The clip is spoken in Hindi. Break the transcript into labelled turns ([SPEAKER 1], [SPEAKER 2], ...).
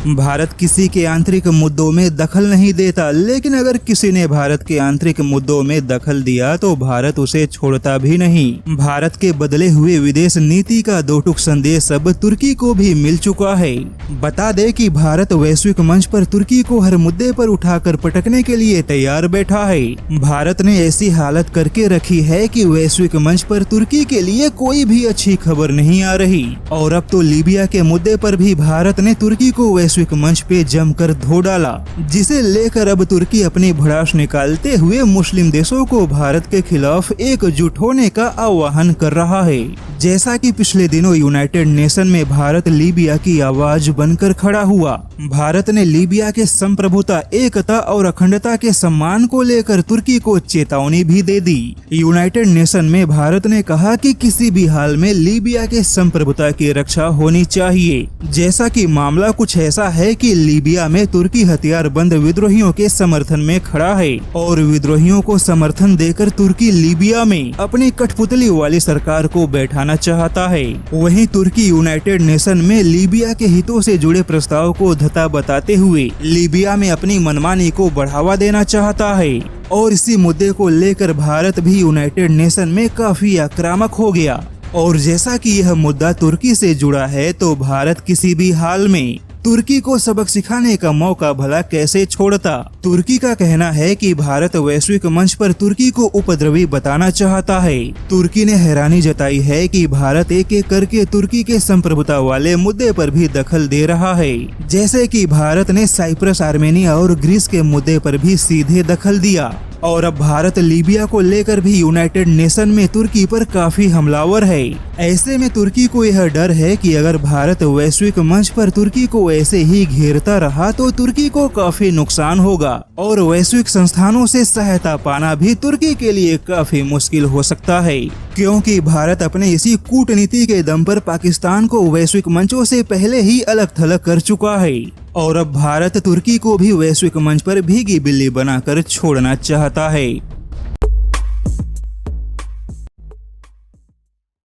[SPEAKER 1] भारत किसी के आंतरिक मुद्दों में दखल नहीं देता, लेकिन अगर किसी ने भारत के आंतरिक मुद्दों में दखल दिया तो भारत उसे छोड़ता भी नहीं। भारत के बदले हुए विदेश नीति का दो टूक संदेश अब तुर्की को भी मिल चुका है। बता दे कि भारत वैश्विक मंच पर तुर्की को हर मुद्दे पर उठाकर पटकने के लिए तैयार बैठा है। भारत ने ऐसी हालत करके रखी है कि वैश्विक मंच पर तुर्की के लिए कोई भी अच्छी खबर नहीं आ रही, और अब तो लीबिया के मुद्दे पर भी भारत ने तुर्की को वैश्विक मंच पे जमकर धो डाला, जिसे लेकर अब तुर्की अपनी भड़ास निकालते हुए मुस्लिम देशों को भारत के खिलाफ एकजुट होने का आह्वान कर रहा है। जैसा कि पिछले दिनों यूनाइटेड नेशन में भारत लीबिया की आवाज बनकर खड़ा हुआ। भारत ने लीबिया के संप्रभुता, एकता और अखंडता के सम्मान को लेकर तुर्की को चेतावनी भी दे दी। यूनाइटेड नेशन में भारत ने कहा कि किसी भी हाल में लीबिया के संप्रभुता की रक्षा होनी चाहिए। जैसा कि मामला कुछ ऐसा है कि लीबिया में तुर्की हथियारबंद विद्रोहियों के समर्थन में खड़ा है, और विद्रोहियों को समर्थन देकर तुर्की लीबिया में अपनी कठपुतली वाली सरकार को बैठाना चाहता है। वहीं तुर्की यूनाइटेड नेशन में लीबिया के हितों से जुड़े प्रस्ताव को धता बताते हुए लीबिया में अपनी मनमानी को बढ़ावा देना चाहता है, और इसी मुद्दे को लेकर भारत भी यूनाइटेड नेशन में काफी आक्रामक हो गया। और जैसा कि यह मुद्दा तुर्की से जुड़ा है, तो भारत किसी भी हाल में तुर्की को सबक सिखाने का मौका भला कैसे छोड़ता। तुर्की का कहना है कि भारत वैश्विक मंच पर तुर्की को उपद्रवी बताना चाहता है। तुर्की ने हैरानी जताई है कि भारत एक एक करके तुर्की के संप्रभुता वाले मुद्दे पर भी दखल दे रहा है, जैसे कि भारत ने साइप्रस, आर्मेनिया और ग्रीस के मुद्दे पर भी सीधे दखल दिया। और अब भारत लीबिया को लेकर भी यूनाइटेड नेशन में तुर्की पर काफी हमलावर है। ऐसे में तुर्की को यह डर है कि अगर भारत वैश्विक मंच पर तुर्की को ऐसे ही घेरता रहा तो तुर्की को काफी नुकसान होगा, और वैश्विक संस्थानों से सहायता पाना भी तुर्की के लिए काफी मुश्किल हो सकता है, क्योंकि भारत अपने इसी कूटनीति के दम पर पाकिस्तान को वैश्विक मंचों से पहले ही अलग थलग कर चुका है। और अब भारत तुर्की को भी वैश्विक मंच पर भीगी बिल्ली बनाकर छोड़ना चाहता है।